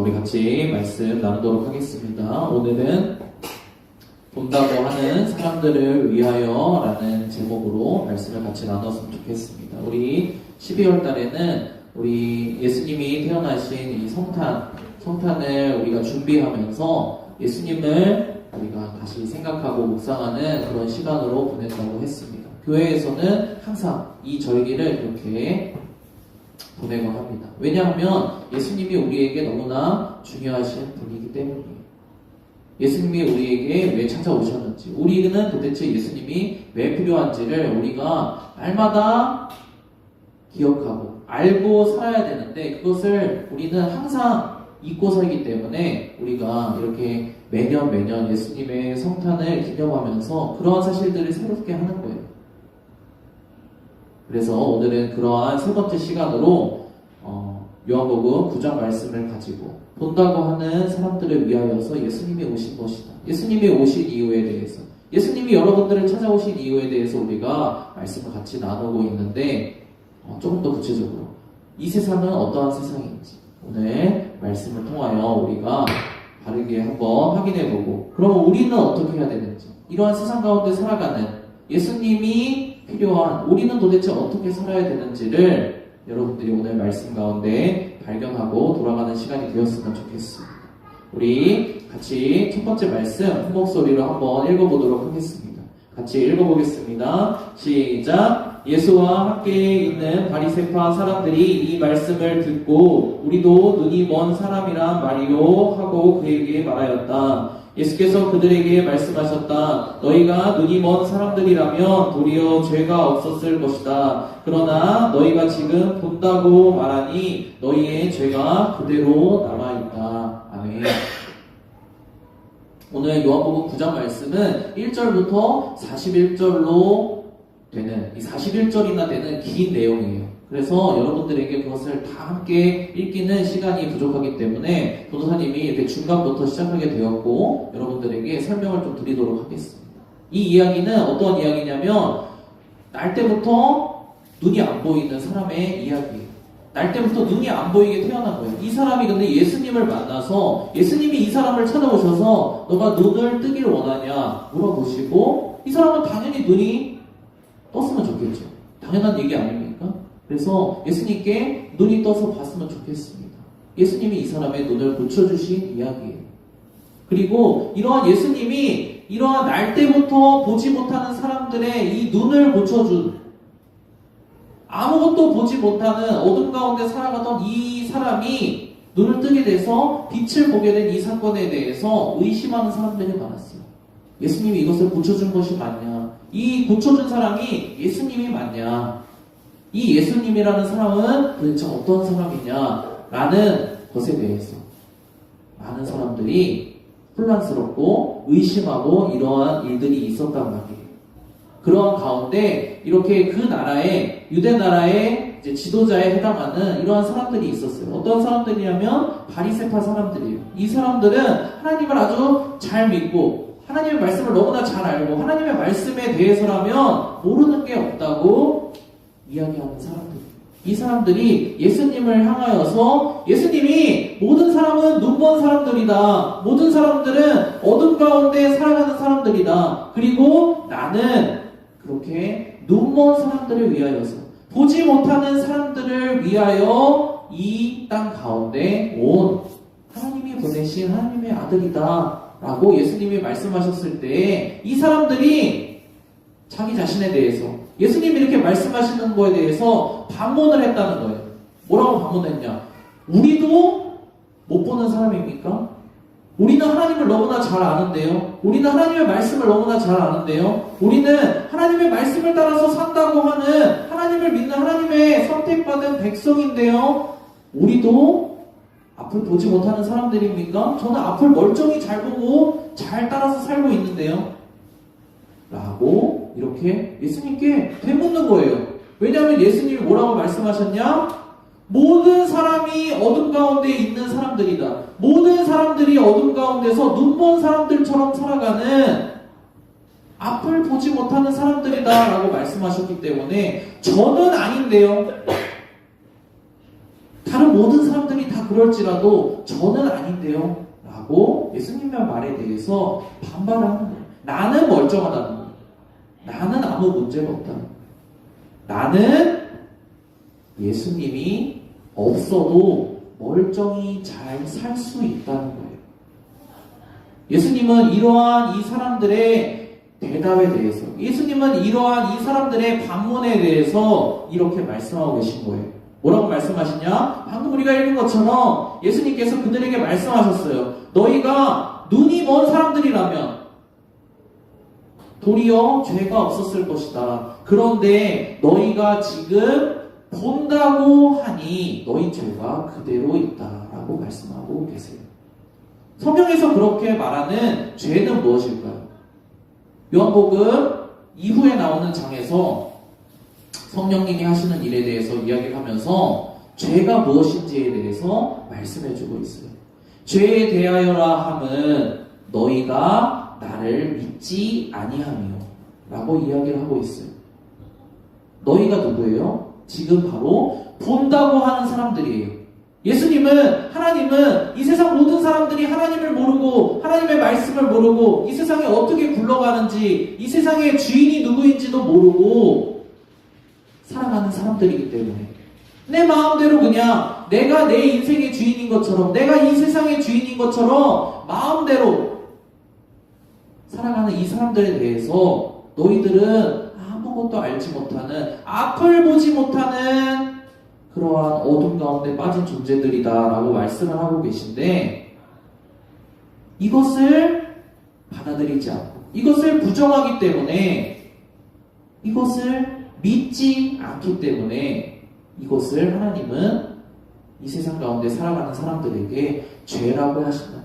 우리 같이 말씀 나누도록 하겠습니다. 오늘은 본다고 하는 사람들을 위하여 라는 제목으로 말씀을 같이 나눴으면 좋겠습니다. 우리 12월 달에는 우리 예수님이 태어나신 이 성탄을 우리가 준비하면서 예수님을 우리가 다시 생각하고 묵상하는 그런 시간으로 보낸다고 했습니다. 교회에서는 항상 이 절기를 이렇게 보내곤 합니다. 왜냐하면 예수님이 우리에게 너무나 중요하신 분이기 때문이에요. 예수님이 우리에게 왜 찾아오셨는지, 우리는 도대체 예수님이 왜 필요한지를 우리가 날마다 기억하고 알고 살아야 되는데, 그것을 우리는 항상 잊고 살기 때문에 우리가 이렇게 매년 예수님의 성탄을 기념하면서 그러한 사실들을 새롭게 하는 거예요. 그래서 오늘은 그러한 세 번째 시간으로 요한복음 9장 말씀을 가지고 본다고 하는 사람들을 위하여서 예수님이 오신 것이다. 예수님이 오신 이유에 대해서, 예수님이 여러분들을 찾아오신 이유에 대해서 우리가 말씀을 같이 나누고 있는데, 조금 더 구체적으로 이 세상은 어떠한 세상인지 오늘 말씀을 통하여 우리가 바르게 한번 확인해보고, 그럼 우리는 어떻게 해야 되는지, 이러한 세상 가운데 살아가는 예수님이 필요한 우리는 도대체 어떻게 살아야 되는지를 여러분들이 오늘 말씀 가운데 발견하고 돌아가는 시간이 되었으면 좋겠습니다. 우리 같이 첫 번째 말씀 한 목소리로 한번 읽어보도록 하겠습니다. 같이 읽어보겠습니다. 시작. 예수와 함께 있는 바리새파 사람들이 이 말씀을 듣고 우리도 눈이 먼 사람이란 말이요 하고 그에게 말하였다. 예수께서 그들에게 말씀하셨다. 너희가 눈이 먼 사람들이라면 도리어 죄가 없었을 것이다. 그러나 너희가 지금 본다고 말하니 너희의 죄가 그대로 남아있다. 아멘. 오늘 요한복음 9장 말씀은 1절부터 41절로 되는, 이 41절이나 되는 긴 내용이에요. 그래서 여러분들에게 그것을 다 함께 읽기는 시간이 부족하기 때문에 도도사님이 이렇게 중간부터 시작하게 되었고, 여러분들에게 설명을 좀 드리도록 하겠습니다. 이 이야기는 어떤 이야기냐면, 날 때부터 눈이 안 보이는 사람의 이야기예요. 날 때부터 눈이 안 보이게 태어난 거예요. 이 사람이 근데 예수님을 만나서 예수님이 이 사람을 찾아오셔서 너가 눈을 뜨길 원하냐 물어보시고, 이 사람은 당연히 눈이 떴으면 좋겠죠. 당연한 얘기 아닙니까? 그래서 예수님께 눈이 떠서 봤으면 좋겠습니다. 예수님이 이 사람의 눈을 고쳐주신 이야기예요. 그리고 이러한 예수님이 이러한 날 때부터 보지 못하는 사람들의 이 눈을 고쳐준, 아무것도 보지 못하는 어둠 가운데 살아가던 이 사람이 눈을 뜨게 돼서 빛을 보게 된 이 사건에 대해서 의심하는 사람들이 많았어요. 예수님이 이것을 고쳐준 것이 맞냐? 이 고쳐준 사람이 예수님이 맞냐? 이 예수님이라는 사람은 도대체 어떤 사람이냐? 라는 것에 대해서 많은 사람들이 혼란스럽고 의심하고 이러한 일들이 있었단 말이에요. 그러한 가운데 이렇게 그 나라의, 유대 나라의 이제 지도자에 해당하는 이러한 사람들이 있었어요. 어떤 사람들이냐면 바리새파 사람들이에요. 이 사람들은 하나님을 아주 잘 믿고 하나님의 말씀을 너무나 잘 알고 하나님의 말씀에 대해서라면 모르는 게 없다고 이야기하는 사람들. 이 사람들이 예수님을 향하여서 예수님이 모든 사람은 눈먼 사람들이다. 모든 사람들은 어둠 가운데 살아가는 사람들이다. 그리고 나는 그렇게 눈먼 사람들을 위하여서, 보지 못하는 사람들을 위하여 이 땅 가운데 온 하나님이 보내신 하나님의 아들이다 라고 예수님이 말씀하셨을 때 이 사람들이 자기 자신에 대해서 예수님이 이렇게 말씀하시는 거에 대해서 반문을 했다는 거예요. 뭐라고 반문했냐? 우리도 못 보는 사람입니까? 우리는 하나님을 너무나 잘 아는데요. 우리는 하나님의 말씀을 너무나 잘 아는데요. 우리는 하나님의 말씀을 따라서 산다고 하는 하나님을 믿는 하나님의 선택받은 백성인데요. 우리도 앞을 보지 못하는 사람들입니까? 저는 앞을 멀쩡히 잘 보고 잘 따라서 살고 있는데요. 라고 이렇게 예수님께 되묻는 거예요. 왜냐하면 예수님이 뭐라고 말씀하셨냐? 모든 사람이 어둠 가운데 있는 사람들이다. 모든 사람들이 어둠 가운데서 눈먼 사람들처럼 살아가는 앞을 보지 못하는 사람들이다 라고 말씀하셨기 때문에 저는 아닌데요. 다른 모든 사람들이 다 그럴지라도 저는 아닌데요 라고 예수님의 말에 대해서 반발하는 거예요. 나는 멀쩡하다는 거예요. 나는 아무 문제가 없다는 거예요. 나는 예수님이 없어도 멀쩡히 잘 살 수 있다는 거예요. 예수님은 이러한 이 사람들의 대답에 대해서, 예수님은 이러한 이 사람들의 반문에 대해서 이렇게 말씀하고 계신 거예요. 뭐라고 말씀하시냐? 방금 우리가 읽은 것처럼 예수님께서 그들에게 말씀하셨어요. 너희가 눈이 먼 사람들이라면 도리어 죄가 없었을 것이다. 그런데 너희가 지금 본다고 하니 너희 죄가 그대로 있다라고 말씀하고 계세요. 성경에서 그렇게 말하는 죄는 무엇일까요? 요한복음 이후에 나오는 장에서 성령님이 하시는 일에 대해서 이야기를 하면서 죄가 무엇인지에 대해서 말씀해주고 있어요. 죄에 대하여라 함은 너희가 나를 믿지 아니하며 라고 이야기를 하고 있어요. 너희가 누구예요? 지금 바로 본다고 하는 사람들이에요. 하나님은 이 세상 모든 사람들이 하나님을 모르고 하나님의 말씀을 모르고 이 세상에 어떻게 굴러가는지 이 세상의 주인이 누구인지도 모르고 살아가는 사람들이기 때문에 내 마음대로 그냥 내가 내 인생의 주인인 것처럼 내가 이 세상의 주인인 것처럼 마음대로 살아가는 이 사람들에 대해서 너희들은 아무것도 알지 못하는 앞을 보지 못하는 그러한 어둠 가운데 빠진 존재들이다 라고 말씀을 하고 계신데 이것을 받아들이지 않고 이것을 부정하기 때문에 이것을 믿지 않기 때문에 이것을 하나님은 이 세상 가운데 살아가는 사람들에게 죄라고 하신다.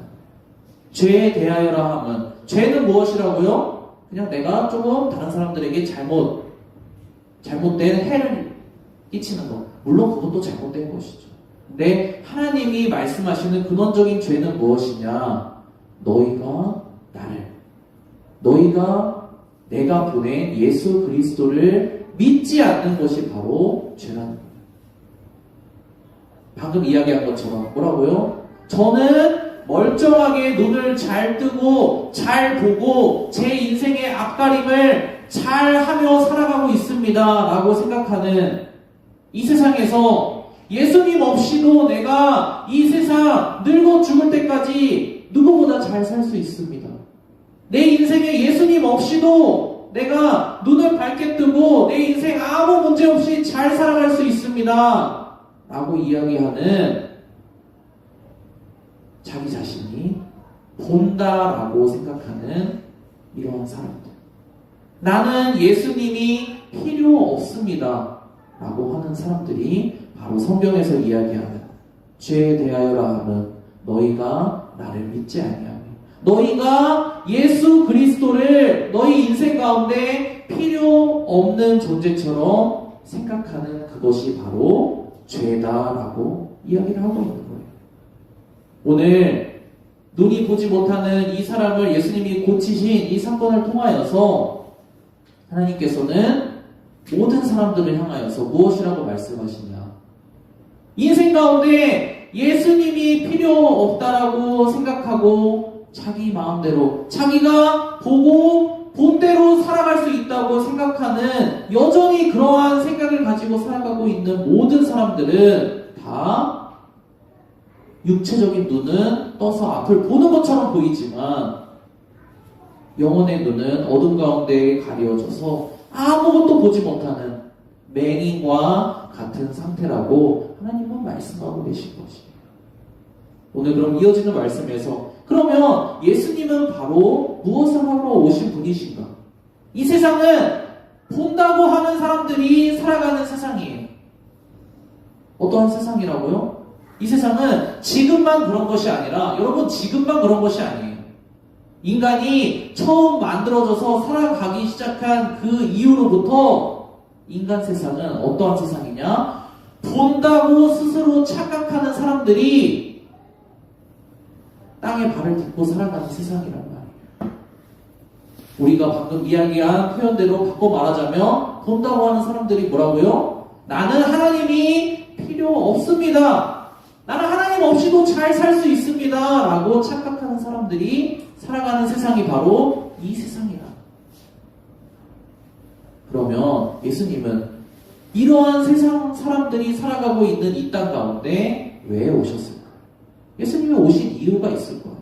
죄에 대하여라 함은 죄는 무엇이라고요? 그냥 내가 조금 다른 사람들에게 잘못된 해를 끼치는 것. 물론 그것도 잘못된 것이죠. 근데 하나님이 말씀하시는 근원적인 죄는 무엇이냐? 너희가 내가 보낸 예수 그리스도를 믿지 않는 것이 바로 죄라는 거예요. 방금 이야기한 것처럼 뭐라고요? 저는 멀쩡하게 눈을 잘 뜨고 잘 보고 제 인생의 앞가림을 잘 하며 살아가고 있습니다 라고 생각하는 이 세상에서 예수님 없이도 내가 이 세상 늙어 죽을 때까지 누구보다 잘 살 수 있습니다. 내 인생에 예수님 없이도 내가 눈을 밝게 뜨고 내 인생 아무 문제 없이 잘 살아갈 수 있습니다 라고 이야기하는 자기 자신이 본다라고 생각하는 이러한 사람들. 나는 예수님이 필요 없습니다 라고 하는 사람들이 바로 성경에서 이야기하는 죄에 대하여라 함은 너희가 나를 믿지 아니하며 너희가 예수 그리스도를 너희 인생 가운데 필요 없는 존재처럼 생각하는 그것이 바로 죄다라고 이야기를 하고 있는 거예요. 오늘 눈이 보지 못하는 이 사람을 예수님이 고치신 이 사건을 통하여서 하나님께서는 모든 사람들을 향하여서 무엇이라고 말씀하시냐? 인생 가운데 예수님이 필요 없다라고 생각하고 자기 마음대로 자기가 보고 본대로 살아갈 수 있다고 생각하는 여전히 그러한 생각을 가지고 살아가고 있는 모든 사람들은 다 육체적인 눈은 떠서 앞을 보는 것처럼 보이지만 영혼의 눈은 어둠 가운데 가려져서 아무것도 보지 못하는 맹인과 같은 상태라고 하나님은 말씀하고 계신 것이에요. 오늘 그럼 이어지는 말씀에서 그러면 예수님은 바로 무엇을 하러 오신 분이신가? 이 세상은 본다고 하는 사람들이 살아가는 세상이에요. 어떠한 세상이라고요? 이 세상은 지금만 그런 것이 아니라 여러분 지금만 그런 것이 아니에요. 인간이 처음 만들어져서 살아가기 시작한 그 이후로부터 인간 세상은 어떠한 세상이냐? 본다고 스스로 착각하는 사람들이 땅에 발을 딛고 살아가는 세상이란 말이에요. 우리가 방금 이야기한 표현대로 바꿔 말하자면 본다고 하는 사람들이 뭐라고요? 나는 하나님이 필요 없습니다. 나는 하나님 하나님 없이도 잘 살 수 있습니다 라고 착각하는 사람들이 살아가는 세상이 바로 이 세상이다. 그러면 예수님은 이러한 세상 사람들이 살아가고 있는 이 땅 가운데 왜 오셨을까? 예수님이 오신 이유가 있을 거예요.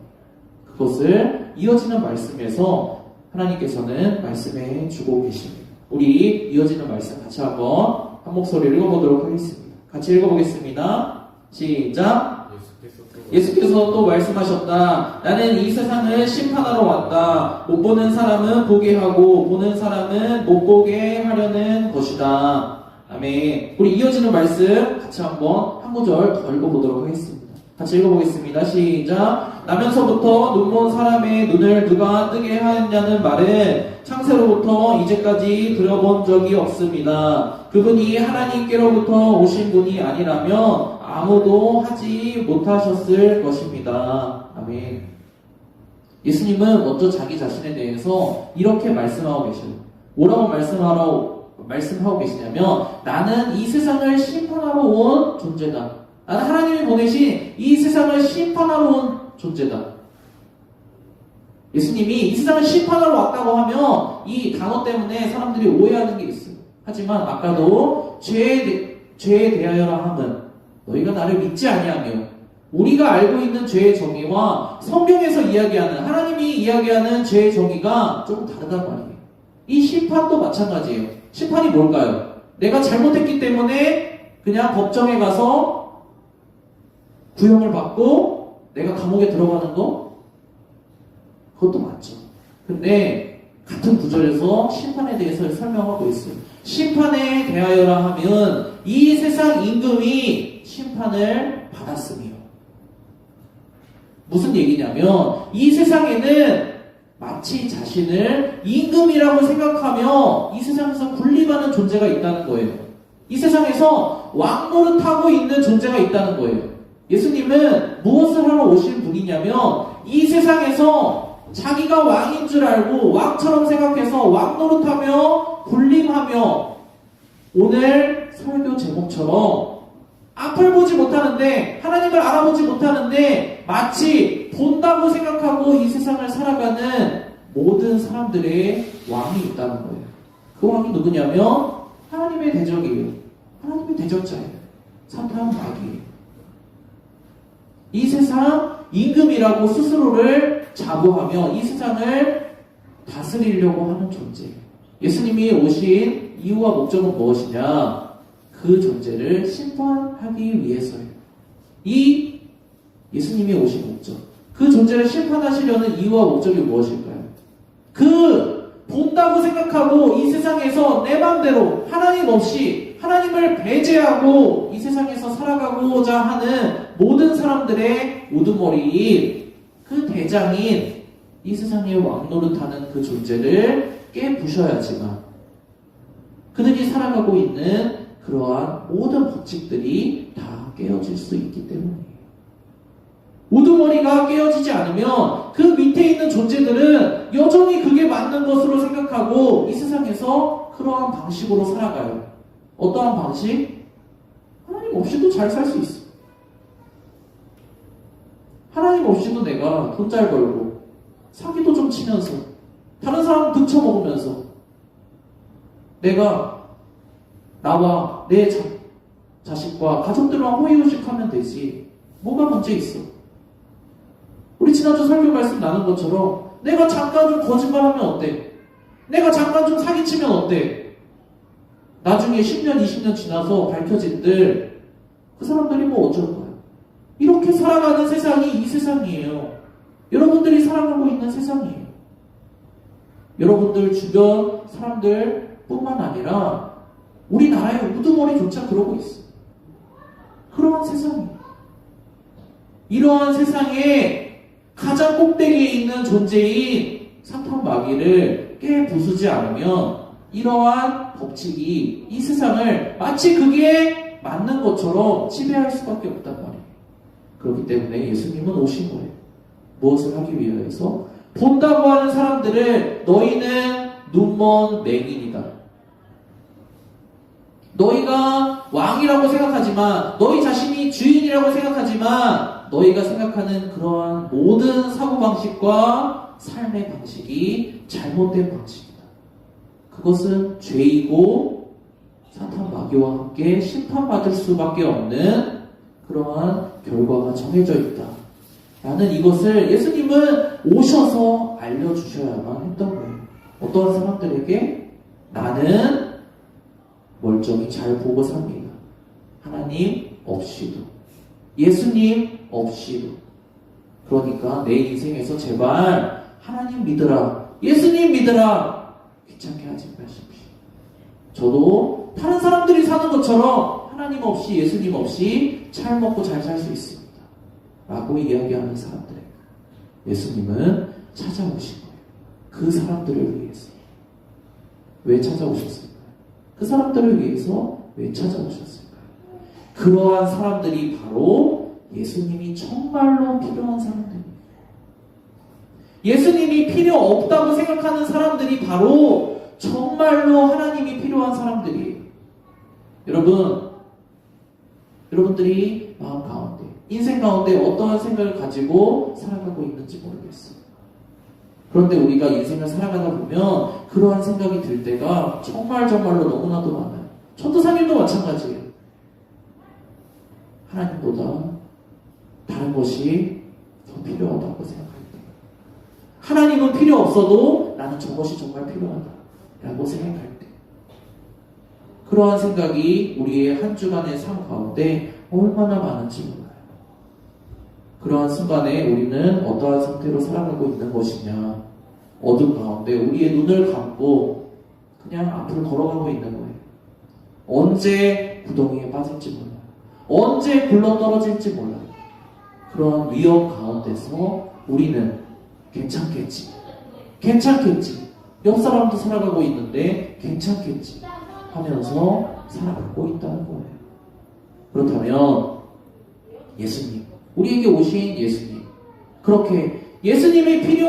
그것을 이어지는 말씀에서 하나님께서는 말씀해 주고 계십니다. 우리 이어지는 말씀 같이 한번 한 목소리를 읽어보도록 하겠습니다. 같이 읽어보겠습니다. 시작. 예수께서 또 말씀하셨다. 나는 이 세상을 심판하러 왔다. 못 보는 사람은 보게 하고 보는 사람은 못 보게 하려는 것이다. 아멘. 우리 이어지는 말씀 같이 한번 한 구절 더 읽어보도록 하겠습니다. 같이 읽어보겠습니다. 시작. 나면서부터 눈먼 사람의 눈을 누가 뜨게 하였냐는 말은 창세로부터 이제까지 들어본 적이 없습니다. 그분이 하나님께로부터 오신 분이 아니라면 아무도 하지 못하셨을 것입니다. 아멘. 예수님은 먼저 자기 자신에 대해서 이렇게 말씀하고 계셔요. 뭐라고 말씀하고 계시냐면 나는 이 세상을 심판하러 온 존재다. 나는 하나님이 보내신 이 세상을 심판하러 온 존재다. 예수님이 이 세상을 심판하러 왔다고 하면 이 단어 때문에 사람들이 오해하는 게 있어요. 하지만 아까도 죄에 대하여라 함은 너희가 나를 믿지 아니하며 우리가 알고 있는 죄의 정의와 성경에서 이야기하는 하나님이 이야기하는 죄의 정의가 조금 다르단 말이에요. 이 심판도 마찬가지예요. 심판이 뭘까요? 내가 잘못했기 때문에 그냥 법정에 가서 구형을 받고 내가 감옥에 들어가는 거? 그것도 맞죠. 근데 같은 구절에서 심판에 대해서 설명하고 있어요. 심판에 대하여라 하면 이 세상 임금이 심판을 받았으며 무슨 얘기냐면 이 세상에는 마치 자신을 임금이라고 생각하며 이 세상에서 군림하는 존재가 있다는 거예요. 이 세상에서 왕노릇하고 있는 존재가 있다는 거예요. 예수님은 무엇을 하러 오신 분이냐면 이 세상에서 자기가 왕인 줄 알고 왕처럼 생각해서 왕노릇하며 군림하며 오늘 설교 제목처럼 앞을 보지 못하는데 하나님을 알아보지 못하는데 마치 본다고 생각하고 이 세상을 살아가는 모든 사람들의 왕이 있다는 거예요. 그 왕이 누구냐면 하나님의 대적이에요. 하나님의 대적자예요. 사탄 마귀예요. 이 세상 임금이라고 스스로를 자부하며 이 세상을 다스리려고 하는 존재예요. 예수님이 오신 이유와 목적은 무엇이냐? 그 존재를 심판하기 위해서예요. 이 예수님이 오신 목적, 그 존재를 심판하시려는 이유와 목적이 무엇일까요? 그 본다고 생각하고 이 세상에서 내 맘대로 하나님 없이 하나님을 배제하고 이 세상에서 살아가고자 하는 모든 사람들의 우두머리인 그 대장인 이 세상에 왕노릇하는 그 존재를 깨부셔야지만 그들이 살아가고 있는 그러한 모든 법칙들이 다 깨어질 수 있기 때문이에요. 우두머리가 깨어지지 않으면 그 밑에 있는 존재들은 여전히 그게 맞는 것으로 생각하고 이 세상에서 그러한 방식으로 살아가요. 어떠한 방식? 하나님 없이도 잘 살 수 있어. 하나님 없이도 내가 돈 잘 벌고 사기도 좀 치면서 다른 사람 등쳐먹으면서 내가 나와 내 자식과 가족들만 호의호식하면 되지. 뭐가 문제 있어? 우리 지난주 설교 말씀 나눈 것처럼 내가 잠깐 좀 거짓말하면 어때? 내가 잠깐 좀 사기치면 어때? 나중에 10년, 20년 지나서 밝혀진들 그 사람들이 뭐 어쩔 거야? 이렇게 살아가는 세상이 이 세상이에요. 여러분들이 살아가고 있는 세상이에요. 여러분들 주변 사람들 뿐만 아니라 우리나라의 우두머리조차 그러고 있어. 그러한 세상이에요. 이러한 세상에 가장 꼭대기에 있는 존재인 사탄 마귀를 깨부수지 않으면 이러한 법칙이 이 세상을 마치 그게 맞는 것처럼 지배할 수밖에 없단 말이에요. 그렇기 때문에 예수님은 오신 거예요. 무엇을 하기 위하여서? 본다고 하는 사람들을 너희는 눈먼 맹인이다. 너희가 왕이라고 생각하지만, 너희 자신이 주인이라고 생각하지만, 너희가 생각하는 그러한 모든 사고방식과 삶의 방식이 잘못된 방식이다. 그것은 죄이고 사탄 마귀와 함께 심판받을 수밖에 없는 그러한 결과가 정해져 있다. 라는 이것을 예수님은 오셔서 알려주셔야만 했던 거예요. 어떠한 사람들에게 나는 멀쩡히 잘 보고 삽니다. 하나님 없이도, 예수님 없이도. 그러니까 내 인생에서 제발 하나님 믿으라, 예수님 믿으라, 귀찮게 하지 마십시오. 저도 다른 사람들이 사는 것처럼 하나님 없이, 예수님 없이 잘 먹고 잘 살 수 있습니다. 라고 이야기하는 사람들에게 예수님은 찾아오신 거예요. 그 사람들을 위해서. 왜 찾아오셨을까요? 그 사람들을 위해서 왜 찾아오셨을까요? 그러한 사람들이 바로 예수님이 정말로 필요한 사람들입니다. 예수님이 필요 없다고 생각하는 사람들이 바로 정말로 하나님이 필요한 사람들이에요. 여러분들이 마음 가운데, 인생 가운데 어떠한 생각을 가지고 살아가고 있는지 모르겠어요. 그런데 우리가 인생을 살아가다 보면 그러한 생각이 들 때가 정말로 너무나도 많아요. 전도사님도 마찬가지예요. 하나님보다 다른 것이 더 필요하다고 생각할 때, 하나님은 필요 없어도 나는 저것이 정말 필요하다라고 생각할 때, 그러한 생각이 우리의 한 주간의 삶 가운데 얼마나 많은지 몰라요. 그러한 순간에 우리는 어떠한 상태로 살아가고 있는 것이냐, 어둠 가운데 우리의 눈을 감고 그냥 앞으로 걸어가고 있는 거예요. 언제 구덩이에 빠질지 몰라요. 언제 굴러떨어질지 몰라요. 그런 위험 가운데서 우리는 괜찮겠지, 옆 사람도 살아가고 있는데 괜찮겠지 하면서 살아가고 있다는 거예요. 그렇다면 예수님, 우리에게 오신 예수님, 그렇게 예수님이 필요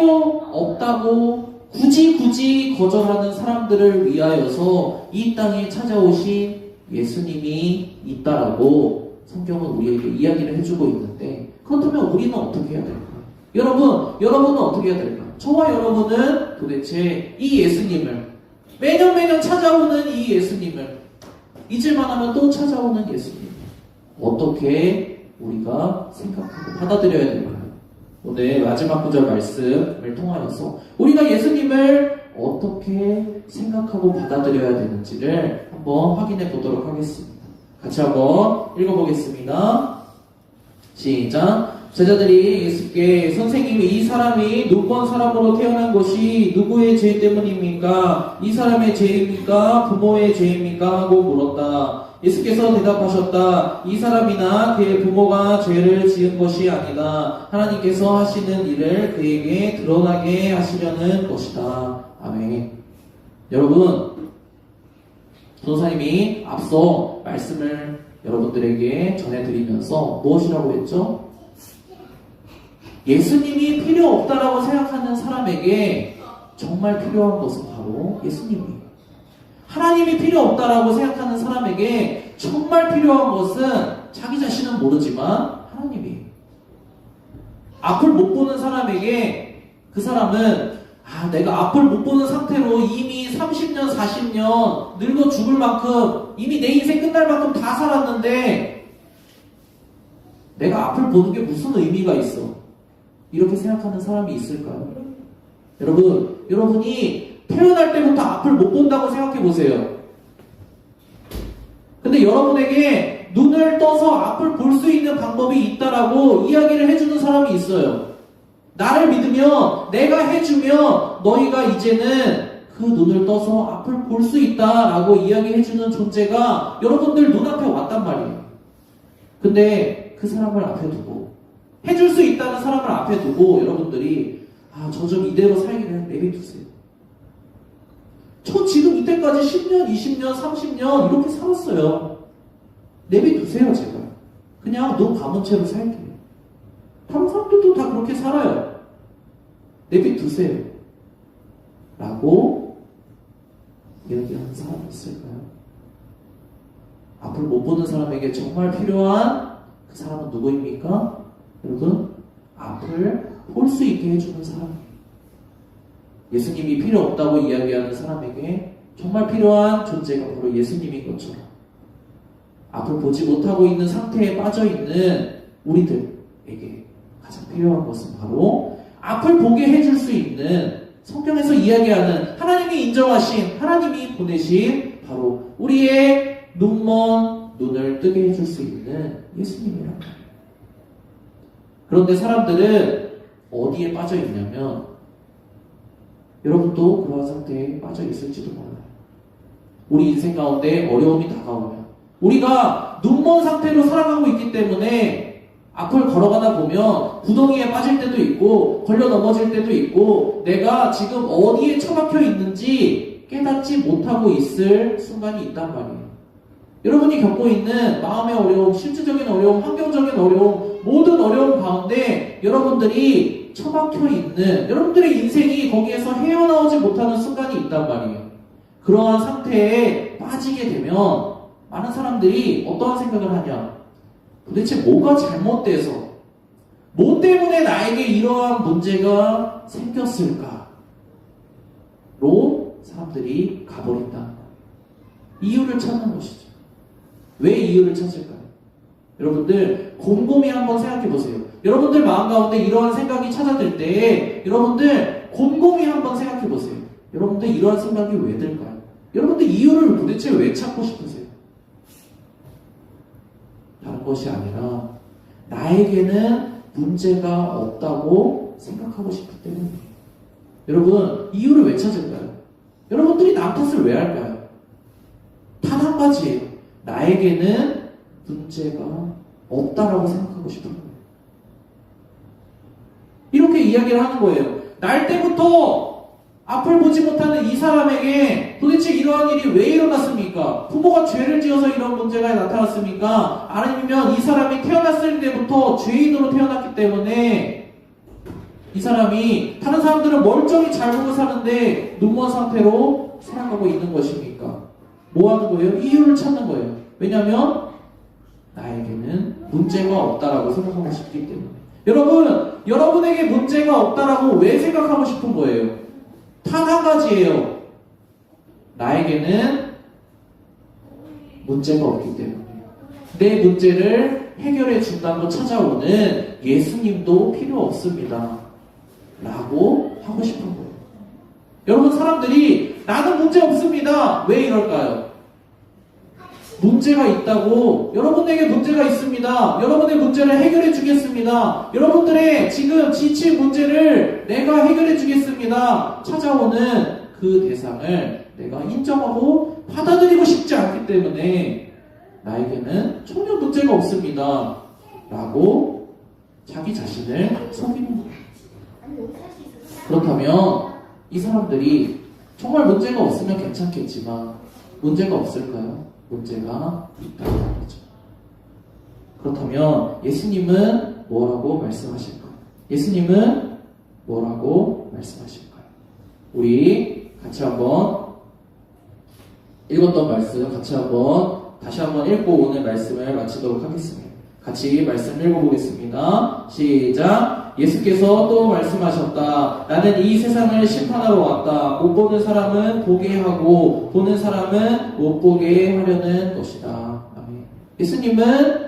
없다고 굳이 거절하는 사람들을 위하여서 이 땅에 찾아오신 예수님이 있다라고 성경은 우리에게 이야기를 해주고 있는데, 그렇다면 우리는 어떻게 해야 될까요? 여러분은 어떻게 해야 될까요? 저와 여러분은 도대체 이 예수님을, 매년 찾아오는 이 예수님을, 잊을만 하면 또 찾아오는 예수님, 어떻게 우리가 생각하고 받아들여야 될까요? 오늘 마지막 구절 말씀을 통하여서 우리가 예수님을 어떻게 생각하고 받아들여야 되는지를 한번 확인해 보도록 하겠습니다. 같이 한번 읽어보겠습니다. 시작. 제자들이 예수께 선생님이 이 사람이 누구한 사람으로 태어난 것이 누구의 죄 때문입니까? 이 사람의 죄입니까? 부모의 죄입니까? 하고 물었다. 예수께서 대답하셨다. 이 사람이나 그의 부모가 죄를 지은 것이 아니다. 하나님께서 하시는 일을 그에게 드러나게 하시려는 것이다. 아멘. 여러분, 전도사님이 앞서 말씀을 여러분들에게 전해드리면서 무엇이라고 했죠? 예수님이 필요 없다라고 생각하는 사람에게 정말 필요한 것은 바로 예수님이에요. 하나님이 필요 없다라고 생각하는 사람에게 정말 필요한 것은 자기 자신은 모르지만 하나님이에요. 앞을 못 보는 사람에게 그 사람은 내가 앞을 못 보는 상태로 이미 30년, 40년 늙어 죽을 만큼, 이미 내 인생 끝날 만큼 다 살았는데 내가 앞을 보는 게 무슨 의미가 있어? 이렇게 생각하는 사람이 있을까요? 여러분이 태어날 때부터 앞을 못 본다고 생각해 보세요. 근데 여러분에게 눈을 떠서 앞을 볼 수 있는 방법이 있다라고 이야기를 해주는 사람이 있어요. 나를 믿으면, 내가 해주면 너희가 이제는 그 눈을 떠서 앞을 볼 수 있다라고 이야기해주는 존재가 여러분들 눈앞에 왔단 말이에요. 근데 그 사람을 앞에 두고, 해줄 수 있다는 사람을 앞에 두고 여러분들이 저 좀 이대로 살기 그냥 내비두세요. 저 지금 이때까지 10년, 20년, 30년 이렇게 살았어요. 내비두세요, 제발. 그냥 눈 감은 채로 살게요. 다른 사람들도 다 그렇게 살아요. 내비두세요. 라고 이야기하는 사람이 있을까요? 앞을 못 보는 사람에게 정말 필요한 그 사람은 누구입니까? 여러분, 앞을 볼 수 있게 해주는 사람이에요. 예수님이 필요 없다고 이야기하는 사람에게 정말 필요한 존재가 바로 예수님인 것처럼 앞을 보지 못하고 있는 상태에 빠져있는 우리들에게 가장 필요한 것은 바로 앞을 보게 해줄 수 있는 성경에서 이야기하는 하나님이 인정하신, 하나님이 보내신 바로 우리의 눈먼 눈을 뜨게 해줄 수 있는 예수님이란 말이에요. 그런데 사람들은 어디에 빠져있냐면 여러분도 그러한 상태에 빠져있을지도 몰라요. 우리 인생 가운데 어려움이 다가오면 우리가 눈먼 상태로 살아가고 있기 때문에 앞을 걸어가다 보면 구덩이에 빠질 때도 있고 걸려 넘어질 때도 있고 내가 지금 어디에 처박혀 있는지 깨닫지 못하고 있을 순간이 있단 말이에요. 여러분이 겪고 있는 마음의 어려움, 실질적인 어려움, 환경적인 어려움, 모든 어려움 가운데 여러분들이 처박혀 있는 여러분들의 인생이 거기에서 헤어나오지 못하는 순간이 있단 말이에요. 그러한 상태에 빠지게 되면 많은 사람들이 어떠한 생각을 하냐? 도대체 뭐가 잘못돼서 뭐 때문에 나에게 이러한 문제가 생겼을까? 로 사람들이 가버린다. 이유를 찾는 것이죠. 왜 이유를 찾을까요? 여러분들 곰곰이 한번 생각해 보세요. 여러분들 마음 가운데 이러한 생각이 찾아들 때 여러분들 곰곰이 한번 생각해 보세요. 여러분들 이러한 생각이 왜 들까요? 여러분들 이유를 도대체 왜 찾고 싶으세요? 다른 것이 아니라 나에게는 문제가 없다고 생각하고 싶기 때문이에요. 여러분 이유를 왜 찾을까요? 여러분들이 남 탓을 왜 할까요? 단 한 가지예요. 나에게는 문제가 없다라고 생각하고 싶은 거예요. 이렇게 이야기를 하는 거예요. 날 때부터 앞을 보지 못하는 이 사람에게 도대체 이러한 일이 왜 일어났습니까? 부모가 죄를 지어서 이런 문제가 나타났습니까? 아니면 이 사람이 태어났을 때부터 죄인으로 태어났기 때문에 이 사람이 다른 사람들은 멀쩡히 잘 보고 사는데 눈먼 상태로 살아가고 있는 것입니까? 뭐 하는 거예요? 이유를 찾는 거예요. 왜냐하면 나에게는 문제가 없다라고 생각하고 싶기 때문에. 여러분, 여러분에게 문제가 없다라고 왜 생각하고 싶은 거예요? 단 한 가지예요. 나에게는 문제가 없기 때문에. 내 문제를 해결해 준다고 찾아오는 예수님도 필요 없습니다. 라고 하고 싶은 거예요. 여러분, 사람들이 나는 문제 없습니다. 왜 이럴까요? 문제가 있다고, 여러분에게 문제가 있습니다. 여러분의 문제를 해결해 주겠습니다. 여러분들의 지금 지친 문제를 내가 해결해 주겠습니다. 찾아오는 그 대상을 내가 인정하고 받아들이고 싶지 않기 때문에 나에게는 전혀 문제가 없습니다. 라고 자기 자신을 속이는 거예요. 그렇다면 이 사람들이 정말 문제가 없으면 괜찮겠지만 문제가 없을까요? 문제가 있다는 거죠. 그렇다면 예수님은 뭐라고 말씀하실까요? 예수님은 뭐라고 말씀하실까요? 우리 같이 한번 읽었던 말씀 같이 한번 다시 한번 읽고 오늘 말씀을 마치도록 하겠습니다. 같이 말씀 읽어보겠습니다. 시작. 예수께서 또 말씀하셨다. 나는 이 세상을 심판하러 왔다. 못 보는 사람은 보게 하고 보는 사람은 못 보게 하려는 것이다. 아멘. 예수님은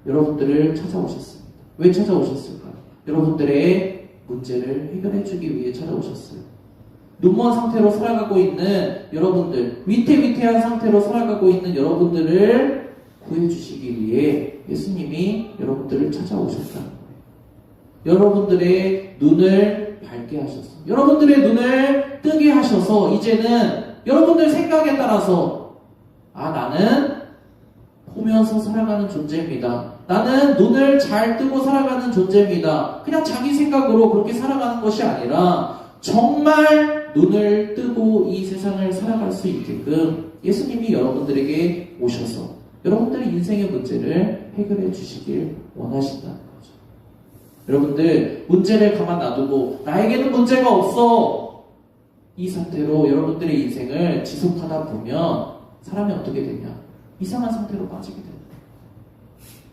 여러분들을 찾아오셨습니다. 왜 찾아오셨을까요? 여러분들의 문제를 해결해 주기 위해 찾아오셨어요. 눈먼 상태로 살아가고 있는 여러분들, 위태위태한 상태로 살아가고 있는 여러분들을 구해주시기 위해 예수님이 여러분들을 찾아오셨다는 거예요. 여러분들의 눈을 밝게 하셔서, 여러분들의 눈을 뜨게 하셔서 이제는 여러분들 생각에 따라서 나는 보면서 살아가는 존재입니다. 나는 눈을 잘 뜨고 살아가는 존재입니다. 그냥 자기 생각으로 그렇게 살아가는 것이 아니라 정말 눈을 뜨고 이 세상을 살아갈 수 있게끔 예수님이 여러분들에게 오셔서 여러분들의 인생의 문제를 해결해 주시길 원하신다는 거죠. 여러분들 문제를 가만 놔두고 나에게는 문제가 없어 이 상태로 여러분들의 인생을 지속하다 보면 사람이 어떻게 되냐? 이상한 상태로 빠지게 됩니다.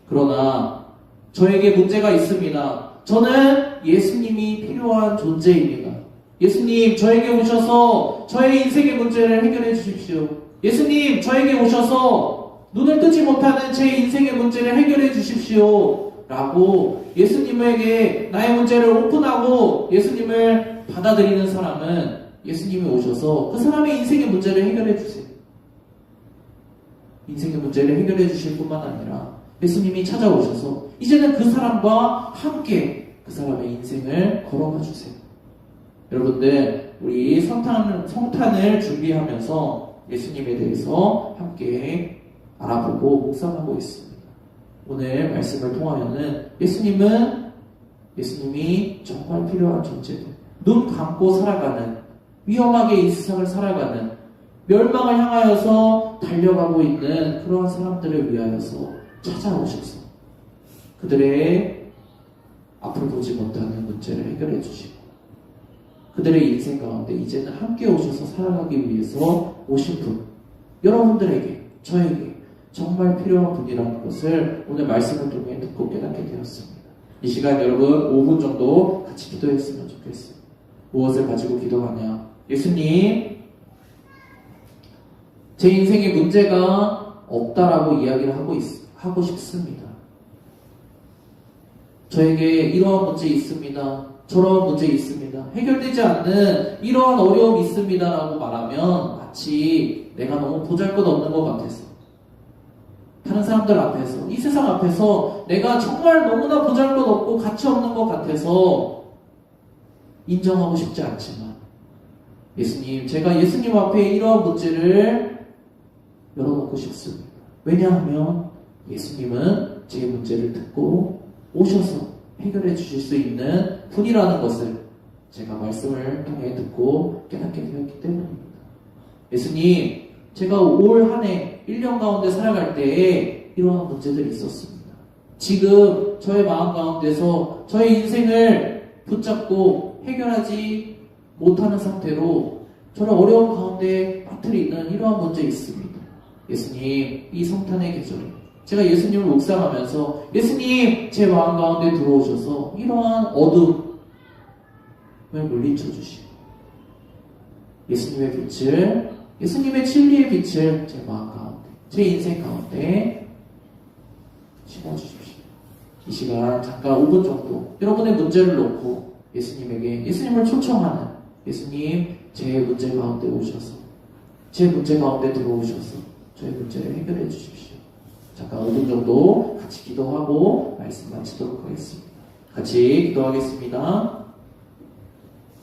그러나 저에게 문제가 있습니다. 저는 예수님이 필요한 존재입니다. 예수님, 저에게 오셔서 저의 인생의 문제를 해결해 주십시오. 예수님, 저에게 오셔서 눈을 뜨지 못하는 제 인생의 문제를 해결해 주십시오. 라고 예수님에게 나의 문제를 오픈하고 예수님을 받아들이는 사람은 예수님이 오셔서 그 사람의 인생의 문제를 해결해 주세요. 인생의 문제를 해결해 주실 뿐만 아니라 예수님이 찾아오셔서 이제는 그 사람과 함께 그 사람의 인생을 걸어가 주세요. 여러분들, 우리 성탄을 준비하면서 예수님에 대해서 함께 알아보고 묵상하고 있습니다. 오늘 말씀을 통하여는 예수님이 정말 필요한 존재들, 눈 감고 살아가는, 위험하게 이 세상을 살아가는, 멸망을 향하여서 달려가고 있는 그러한 사람들을 위하여서 찾아오셔서 그들의 앞을 보지 못하는 문제를 해결해 주시고 그들의 인생 가운데 이제는 함께 오셔서 살아가기 위해서 오신 분, 여러분들에게, 저에게 정말 필요한 분이라는 것을 오늘 말씀을 통해 듣고 깨닫게 되었습니다. 이 시간 여러분 5분 정도 같이 기도했으면 좋겠어요. 무엇을 가지고 기도하냐? 예수님, 제 인생에 문제가 없다라고 이야기를 하고 싶습니다. 저에게 이러한 문제 있습니다. 저러한 문제 있습니다. 해결되지 않는 이러한 어려움이 있습니다. 라고 말하면 마치 내가 너무 보잘것없는 것 같아서, 다른 사람들 앞에서, 이 세상 앞에서 내가 정말 너무나 보잘것없고 가치없는 것 같아서 인정하고 싶지 않지만, 예수님, 제가 예수님 앞에 이러한 문제를 열어놓고 싶습니다. 왜냐하면 예수님은 제 문제를 듣고 오셔서 해결해 주실 수 있는 분이라는 것을 제가 말씀을 통해 듣고 깨닫게 되었기 때문입니다. 예수님, 제가 올 한 해 1년 가운데 살아갈 때에 이러한 문제들이 있었습니다. 지금 저의 마음 가운데서 저의 인생을 붙잡고 해결하지 못하는 상태로 저를 어려운 가운데 빠뜨리는 이러한 문제 있습니다. 예수님, 이 성탄의 계절에 제가 예수님을 묵상하면서 예수님, 제 마음 가운데 들어오셔서 이러한 어둠을 물리쳐 주시고 예수님의 빛을, 예수님의 진리의 빛을 제 마음 가운데, 제 인생 가운데 심어주십시오. 이 시간 잠깐 5분 정도 여러분의 문제를 놓고 예수님을 초청하는, 예수님, 제 문제 가운데 오셔서, 제 문제 가운데 들어오셔서 저의 문제를 해결해 주십시오. 잠깐 5분 정도 같이 기도하고 말씀 마치도록 하겠습니다. 같이 기도하겠습니다.